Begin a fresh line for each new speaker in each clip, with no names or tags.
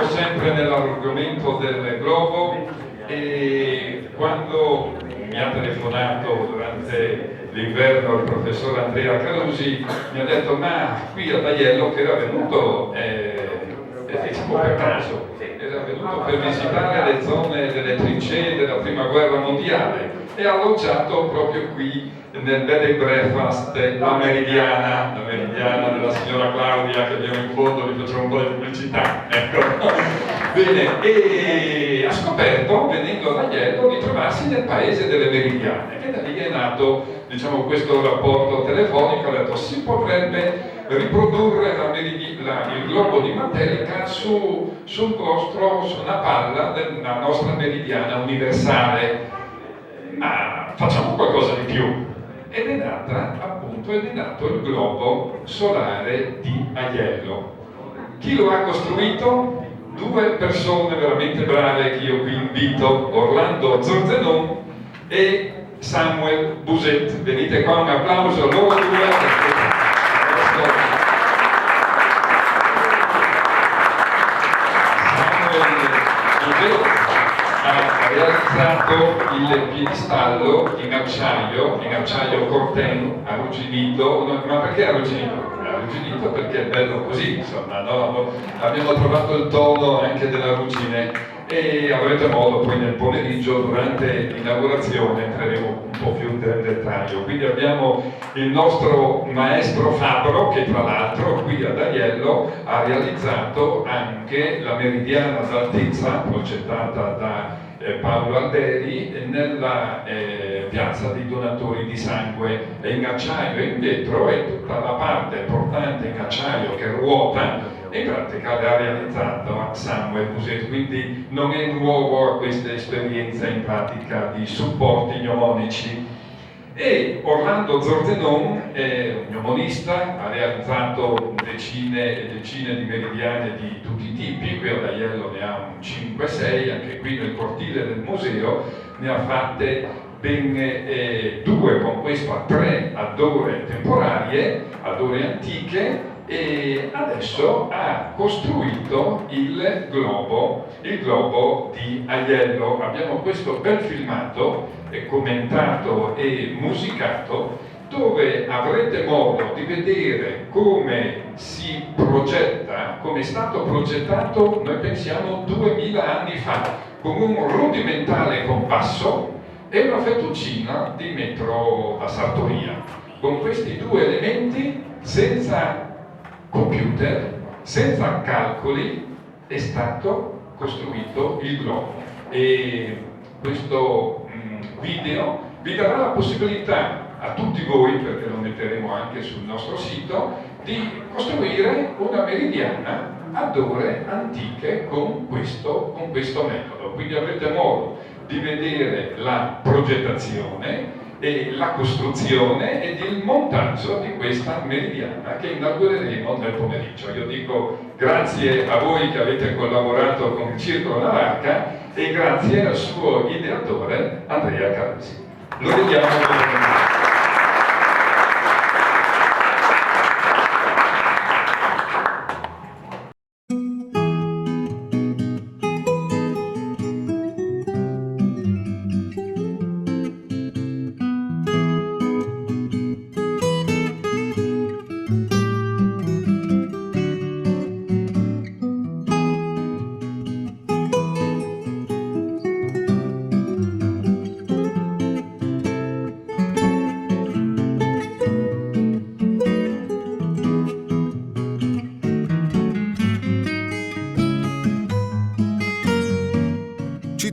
siamo sempre nell'argomento del globo e quando mi ha telefonato durante l'inverno il professor Andrea Carusi mi ha detto ma qui a Aiello che era venuto diciamo per caso, era venuto per visitare le zone delle trincee della prima guerra mondiale e ha alloggiato proprio qui nel bed and breakfast La Meridiana della signora Claudia che abbiamo in fondo, vi facciamo un po' di pubblicità, ecco. Bene, e ha scoperto, venendo da Aiello, di trovarsi nel paese delle Meridiane e da lì è nato, diciamo, questo rapporto telefonico. Ha detto si potrebbe riprodurre il globo di Matelica su una palla della nostra meridiana universale, ma facciamo qualcosa di più. Ed è nato il globo solare di Aiello. Chi lo ha costruito? Due persone veramente brave che io qui invito, Orlando Zorzenon e Samuel Buset. Venite qua, un applauso a loro due. Ha realizzato il piedistallo in acciaio Corten arrugginito. Ma perché arrugginito? Arrugginito perché è bello così, insomma, no? Abbiamo trovato il tono anche della ruggine e avrete modo poi nel pomeriggio durante l'inaugurazione entreremo un po' più nel dettaglio. Quindi abbiamo il nostro maestro Fabro che tra l'altro qui ad Aiello ha realizzato anche la meridiana d'altezza progettata da Paolo Alberi nella piazza dei donatori di sangue. È in acciaio e in vetro e tutta la parte portante in acciaio che ruota e in pratica l'ha realizzato Samuel Buset, quindi non è nuovo a questa esperienza in pratica di supporti gnomonici. E Orlando Zorzenon è un gnomonista, ha realizzato decine e decine di meridiane di tutti i tipi, qui ad Aiello ne ha un 5-6, anche qui nel cortile del museo ne ha fatte ben 2, con questo a 3 ad ore temporarie, ad ore antiche, e adesso ha costruito il globo di Aiello. Abbiamo questo bel filmato commentato e musicato dove avrete modo di vedere come si progetta, come è stato progettato, noi pensiamo 2000 anni fa, con un rudimentale compasso e una fettuccina di metro da sartoria. Con questi due elementi, senza computer, senza calcoli, è stato costruito il globo. E questo video vi darà la possibilità a tutti voi, perché lo metteremo anche sul nostro sito, di costruire una meridiana ad ore antiche con questo metodo. Quindi avrete modo di vedere la progettazione e la costruzione ed il montaggio di questa meridiana che inaugureremo nel pomeriggio. Io dico grazie a voi che avete collaborato con il Circolo Navarca e grazie al suo ideatore Andrea Carusi. Lo vediamo brevemente.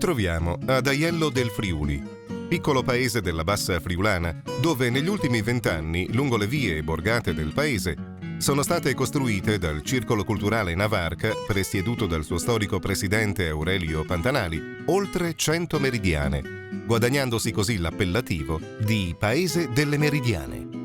Troviamo ad Aiello del Friuli, piccolo paese della Bassa Friulana, dove negli ultimi 20 anni, lungo le vie e borgate del paese, sono state costruite dal Circolo Culturale Navarca, presieduto dal suo storico presidente Aurelio Pantanali, oltre 100 meridiane, guadagnandosi così l'appellativo di Paese delle Meridiane.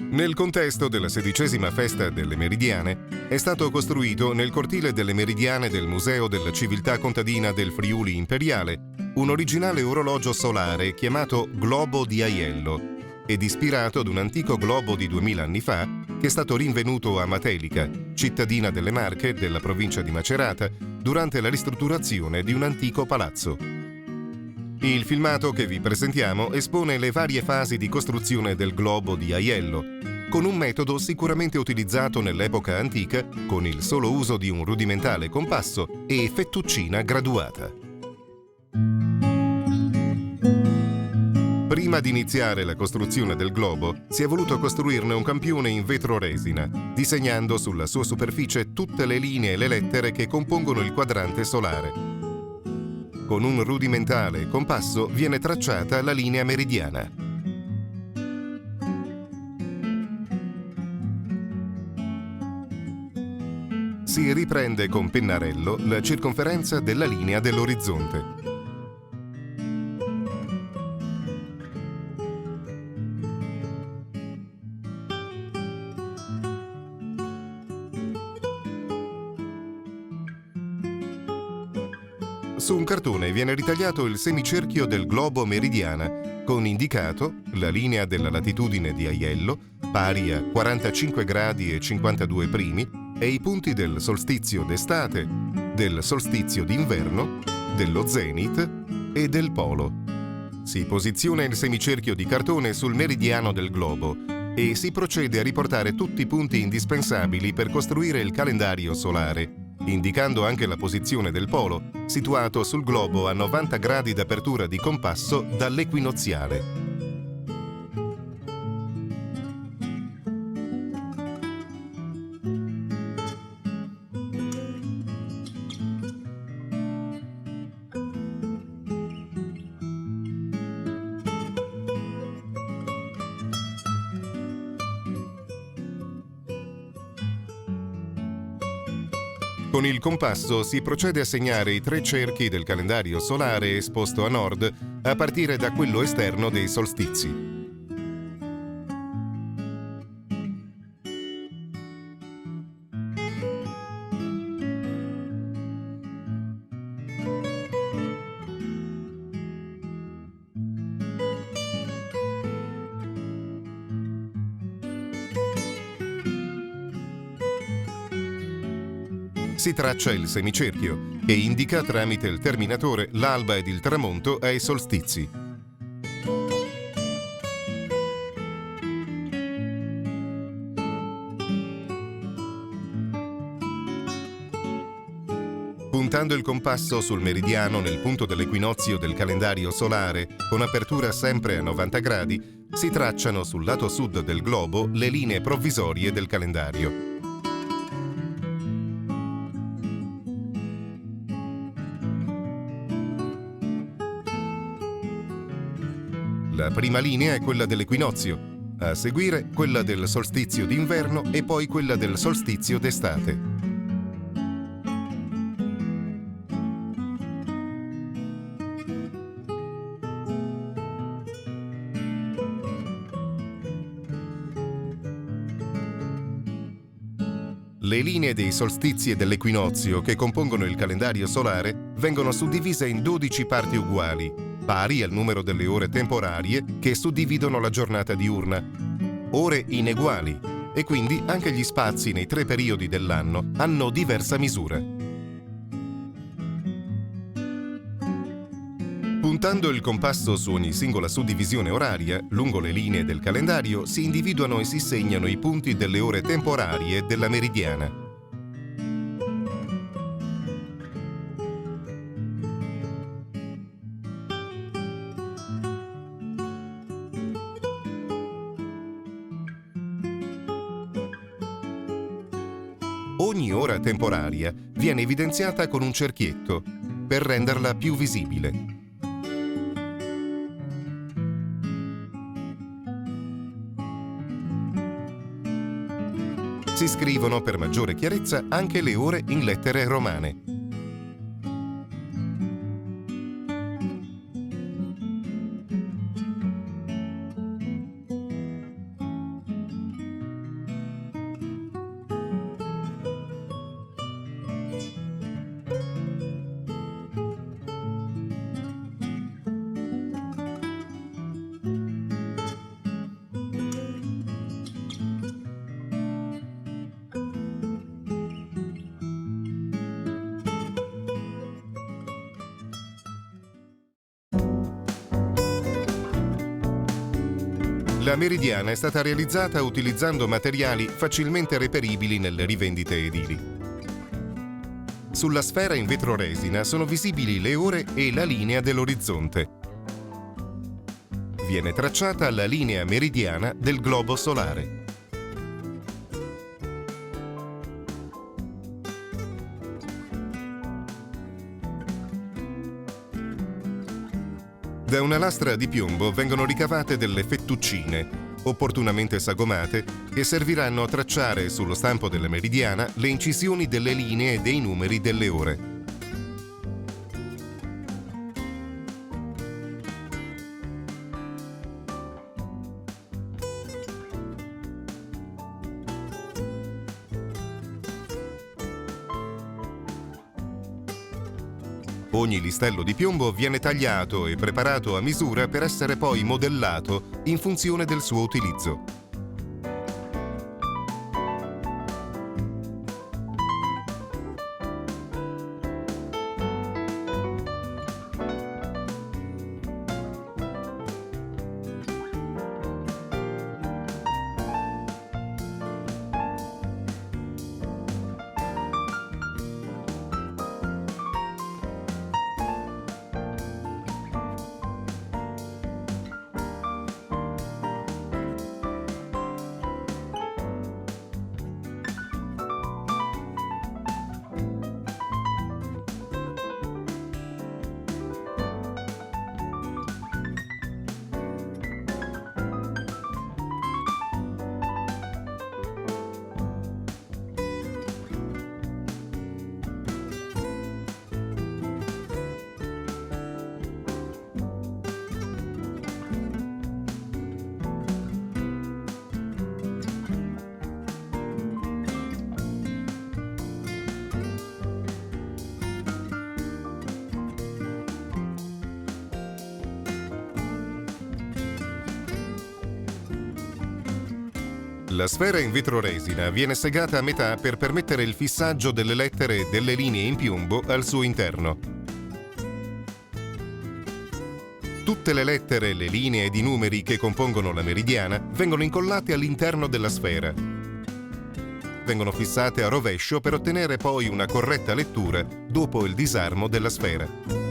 Nel contesto della 16ª festa delle Meridiane è stato costruito nel cortile delle Meridiane del Museo della Civiltà Contadina del Friuli Imperiale un originale orologio solare chiamato Globo di Aiello ed ispirato ad un antico globo di 2000 anni fa che è stato rinvenuto a Matelica, cittadina delle Marche della provincia di Macerata, durante la ristrutturazione di un antico palazzo. Il filmato che vi presentiamo espone le varie fasi di costruzione del globo di Aiello, con un metodo sicuramente utilizzato nell'epoca antica, con il solo uso di un rudimentale compasso e fettuccina graduata. Prima di iniziare la costruzione del globo, si è voluto costruirne un campione in vetro resina, disegnando sulla sua superficie tutte le linee e le lettere che compongono il quadrante solare. Con un rudimentale compasso viene tracciata la linea meridiana. Si riprende con pennarello la circonferenza della linea dell'orizzonte. Su un cartone viene ritagliato il semicerchio del globo meridiana, con indicato la linea della latitudine di Aiello, pari a 45 gradi e 52 primi, e i punti del solstizio d'estate, del solstizio d'inverno, dello zenit e del polo. Si posiziona il semicerchio di cartone sul meridiano del globo e si procede a riportare tutti i punti indispensabili per costruire il calendario solare, indicando anche la posizione del polo, situato sul globo a 90 gradi d'apertura di compasso dall'equinoziale. Con il compasso si procede a segnare i 3 cerchi del calendario solare esposto a nord, a partire da quello esterno dei solstizi. Si traccia il semicerchio, che indica tramite il terminatore l'alba ed il tramonto ai solstizi. Puntando il compasso sul meridiano nel punto dell'equinozio del calendario solare, con apertura sempre a 90 gradi, si tracciano sul lato sud del globo le linee provvisorie del calendario. La prima linea è quella dell'equinozio, a seguire quella del solstizio d'inverno e poi quella del solstizio d'estate. Le linee dei solstizi e dell'equinozio che compongono il calendario solare vengono suddivise in 12 parti uguali, pari al numero delle ore temporarie che suddividono la giornata diurna. Ore ineguali, e quindi anche gli spazi nei 3 periodi dell'anno hanno diversa misura. Puntando il compasso su ogni singola suddivisione oraria, lungo le linee del calendario si individuano e si segnano i punti delle ore temporarie della meridiana. Ogni ora temporaria viene evidenziata con un cerchietto per renderla più visibile. Si scrivono per maggiore chiarezza anche le ore in lettere romane. La Meridiana è stata realizzata utilizzando materiali facilmente reperibili nelle rivendite edili. Sulla sfera in vetroresina sono visibili le ore e la linea dell'orizzonte. Viene tracciata la linea meridiana del globo solare. Da una lastra di piombo vengono ricavate delle fettuccine, opportunamente sagomate, che serviranno a tracciare sullo stampo della meridiana le incisioni delle linee e dei numeri delle ore. Ogni listello di piombo viene tagliato e preparato a misura per essere poi modellato in funzione del suo utilizzo. La sfera in vetroresina viene segata a metà per permettere il fissaggio delle lettere e delle linee in piombo al suo interno. Tutte le lettere, le linee ed i numeri che compongono la meridiana vengono incollate all'interno della sfera. Vengono fissate a rovescio per ottenere poi una corretta lettura dopo il disarmo della sfera.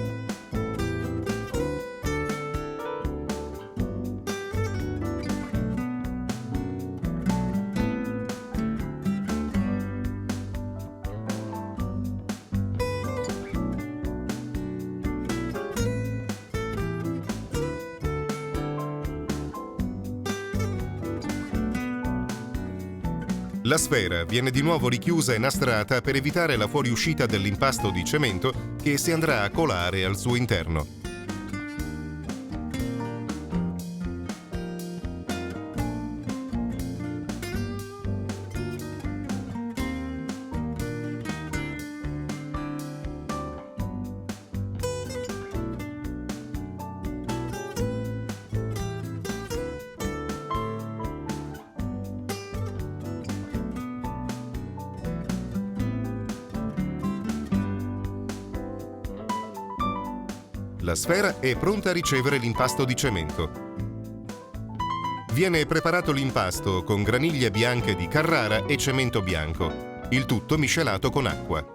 La sfera viene di nuovo richiusa e nastrata per evitare la fuoriuscita dell'impasto di cemento che si andrà a colare al suo interno. La sfera è pronta a ricevere l'impasto di cemento. Viene preparato l'impasto con graniglie bianche di Carrara e cemento bianco, il tutto miscelato con acqua.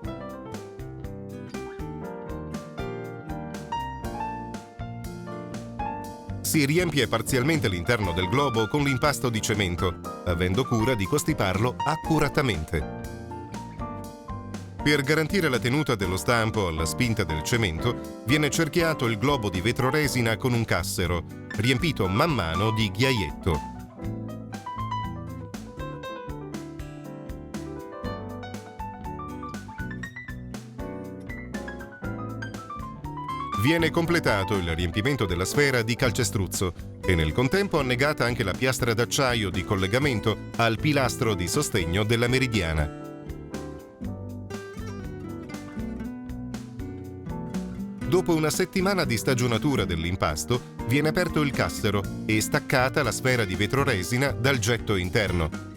Si riempie parzialmente l'interno del globo con l'impasto di cemento, avendo cura di costiparlo accuratamente. Per garantire la tenuta dello stampo alla spinta del cemento, viene cerchiato il globo di vetroresina con un cassero, riempito man mano di ghiaietto. Viene completato il riempimento della sfera di calcestruzzo e nel contempo annegata anche la piastra d'acciaio di collegamento al pilastro di sostegno della meridiana. Dopo una settimana di stagionatura dell'impasto, viene aperto il cassero e staccata la sfera di vetroresina dal getto interno.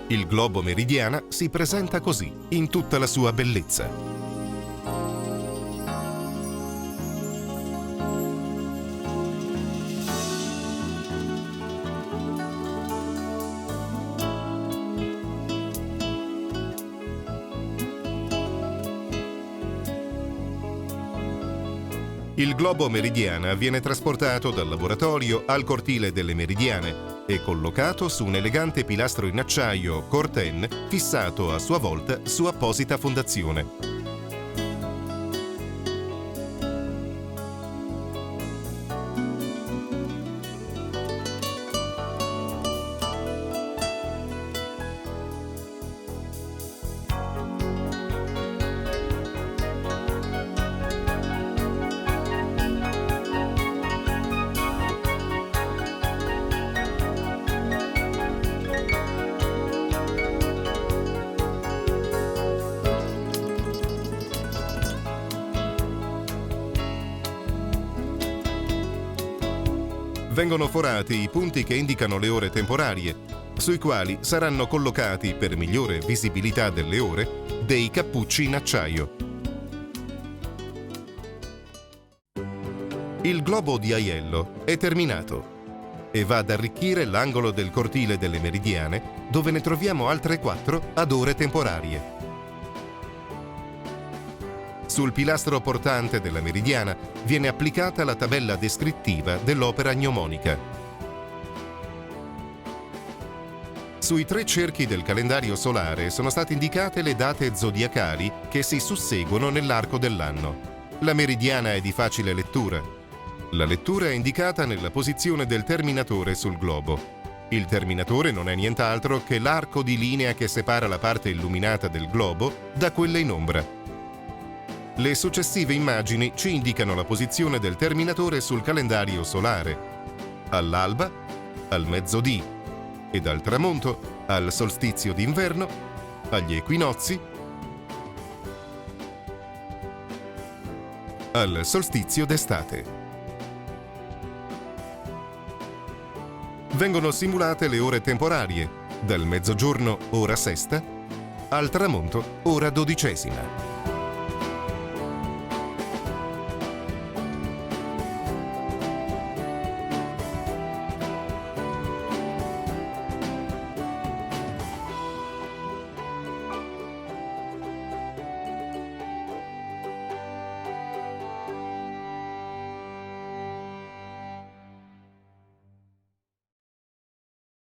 Il globo meridiana si presenta così, in tutta la sua bellezza. Il globo meridiana viene trasportato dal laboratorio al cortile delle Meridiane e collocato su un elegante pilastro in acciaio Corten fissato a sua volta su apposita fondazione. Vengono forati i punti che indicano le ore temporarie, sui quali saranno collocati, per migliore visibilità delle ore, dei cappucci in acciaio. Il globo di Aiello è terminato e va ad arricchire l'angolo del cortile delle Meridiane, dove ne troviamo altre 4 ad ore temporarie. Sul pilastro portante della Meridiana viene applicata la tabella descrittiva dell'opera gnomonica. Sui 3 cerchi del calendario solare sono state indicate le date zodiacali che si susseguono nell'arco dell'anno. La meridiana è di facile lettura. La lettura è indicata nella posizione del terminatore sul globo. Il terminatore non è nient'altro che l'arco di linea che separa la parte illuminata del globo da quella in ombra. Le successive immagini ci indicano la posizione del terminatore sul calendario solare, all'alba, al mezzodì ed al tramonto, al solstizio d'inverno, agli equinozi, al solstizio d'estate. Vengono simulate le ore temporarie, dal mezzogiorno ora sesta al tramonto ora 12ª.